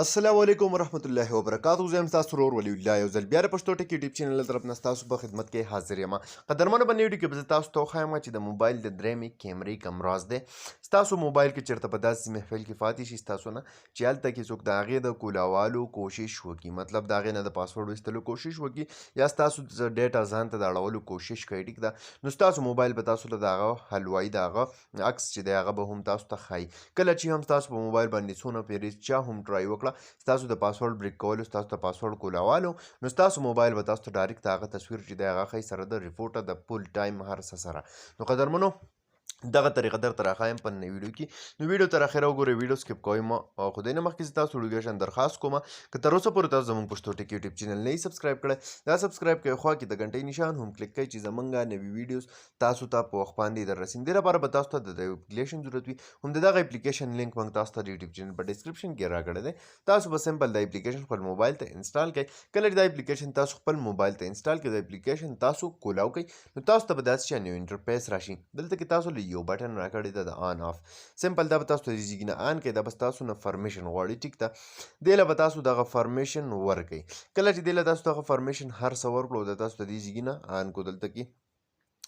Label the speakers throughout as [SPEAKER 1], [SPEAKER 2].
[SPEAKER 1] السلام علیکم ورحمت الله وبرکاتہ. زه یم ستاسو ورور ولی الله یو ځل بیا د پښتو ټک یوټیوب چینل له طرف نه ستاسو په خدمت کې حاضر یم. قدرمنو په ویډیو کې به زه تاسو ته وښایم چې د موبایل د درېیمې کیمرې کوم راز دی. ستاسو موبایل کې چېرته په داسې محفل کې پاتې شي ستاسو نه چې هلته کې څوک د هغې د کولاوالو کوشش وکړي، مطلب د هغې نه د پاسورډ ویستلو کوشش وکړي یا ستاسو ډیټا ځان ته د اړولو کوشش کوي. ټیک ده، نو ستاسو موبایل به تاسو ته د هغه حلوایي د هغه عکس چې دی هغه به هم تاسو ته ښایي. کله چې هم ستاسو په موبایل باندې څونه پیرې چا هم ټرای وکړه ستاسو د پاسورډ بریک کولو، ستاسو ته پاسورډ کولولو، نو ستاسو موبایل به تاسو ته ډایرکټ د هغه تصویر چې دی هغه ښایي سره د ریپورټه د فول ټایم هر څه سره. نو قدرمنو دغه طریقه درته راښایم په نننۍ ویډیو کې. نو ویډیو تر اخره وګورئ، ویډیو سکپ کوئ مه او خو دې نه مخکې زه تاسو وړوکی درخواست کوم که تر اوسه پورې تاسو زموږ پښتو ټک یوټیوب چینل نه یې سبسکرایب کړی، دا سبسکرایب کوئ، خوا کې د غنټۍ نشان هم کلیک کوئ چې زموږ نوي ویډیوز تاسو ته په وخت باندې در رسي. دې لپاره به تاسو ته د اپلیکیشن ضرورت وي. هم د دغه اپلیکیشن لینک موږ تاسو ته د یوټیوب چینل په ډسکرپشن کې راکړی دی. تاسو به سمپل د اپلیکیشن خپل موبایل ته انسټال کړئ. کله چې دا اپلیکیشن تاسو خپل موبایل ته انسټال کړئ، د اپلیکیشن تاسو کولاو کړئ، نو تاسو ته به داسې شان یو انټرفیس راشي. دلته کې تاسو له یو بټن راکړی دی د آن آف، سمپل دا به تاسو ته زیږي نه آن کړئ، دا به تاسو نه فرمیشن غواړي. ټیک ده، دې له به تاسو دغه فرمیشن ورکړئ. کله چې دې له تاسو دغه فرمیشن هر څه ورکړو د تاسو ته دې زیږي نه آن کو، دلته کې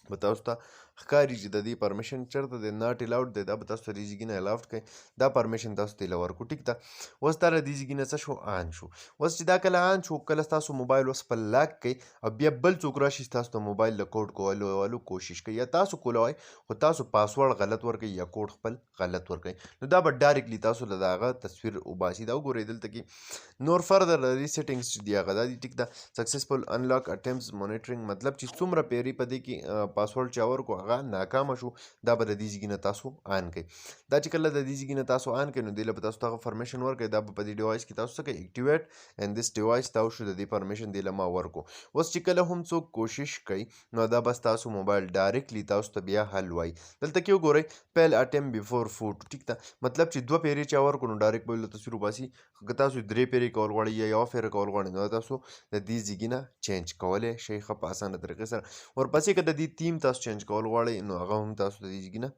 [SPEAKER 1] به تاسو ته ښکاري چې د دې پرمیشن چېرته دی، ناټ الاؤډ دی، دا به تاسو ته دې زیږي نه الاؤډ کړئ، دا پرمیشن تاسو ته یې ورکړو. ټیک ده، اوس دا له دې زیږي نه څه شو، آن شو. اوس چې دا کله آن شو، کله ستاسو موبایل اوس خپل لاک کوئ او بیا بل څوک راشي ستاسو د موبایل له کوډ کولو کوشش کوي، یا تاسو کولوئ خو تاسو پاسورډ غلط ورکوئ یا کوډ خپل غلط ورکوئ، نو دا به ډایرکټلی تاسو له د هغه تصویر وباسي. دا وګورئ دلته کې نور فردر لري سیټینګس چې دي هغه دا دي. ټیک ده، سکسسفل انلاک اټمپټس مونیټرینګ، مطلب چې څومره پیرې په دې کې پاسورډ چا ورکړو هغه ناکامه شو، دا به د دې زیږي نه تاسو آن کړئ. دا چې کله د دې زیږي نه تاسو آن کړئ، نو دې له به تاسو ته هغه فرمیشن ورکړئ، دا به په دې ډیوایس کې تاسو څه کوئ، اکټیویټ اینډ دس ډیوایس تاسو شو، د دې فرمیشن دې له ما ورکړو. اوس چې کله هم څوک کوشش کوي نو دا بس تاسو موبایل ډایرکټلی تاسو ته بیا حل وایي. دلته کې وګورئ پیل اټم بیفور فوټ. ټیک ده، مطلب چې دوه پیرې چا ورکړو نو ډایرکټ به له تصویر وباسي. که تاسو درې پیرې کول غواړئ یا یوه پیره کول غواړئ، نو تاسو د دې زیږي نه چینج کولی شئ ښه په اسانه طریقې سره. ورپسې که د دې تیم تاسو چینج کول غواړئ، نو هغه هم تاسو د دې زیږي نه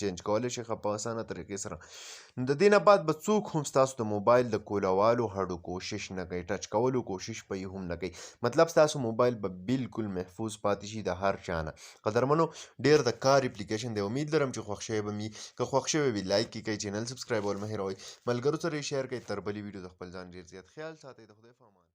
[SPEAKER 1] چینج کولی شئ ښه په اسانه طریقې سره. نو د دې نه بعد به څوک هم ستاسو د موبایل د کولولو هډو کوشش نه کوي، ټچ کولو کوشش به یې هم نه کوي، مطلب ستاسو موبایل به بالکل محفوظ پاتې شي د هر چا نه. قدرمنو ډېر د کار اپلیکیشن دی، امید لرم چې خوښ شوی به مې وي. که خوښ شوی وي لایک یې کړئ، چینل سبسکرایبول مه هېروئ، ملګرو سره یې شیر کړئ. تر بلې ویډیو د خپل ځان ډېر زیات خیال ساتئ. د خدای په امان.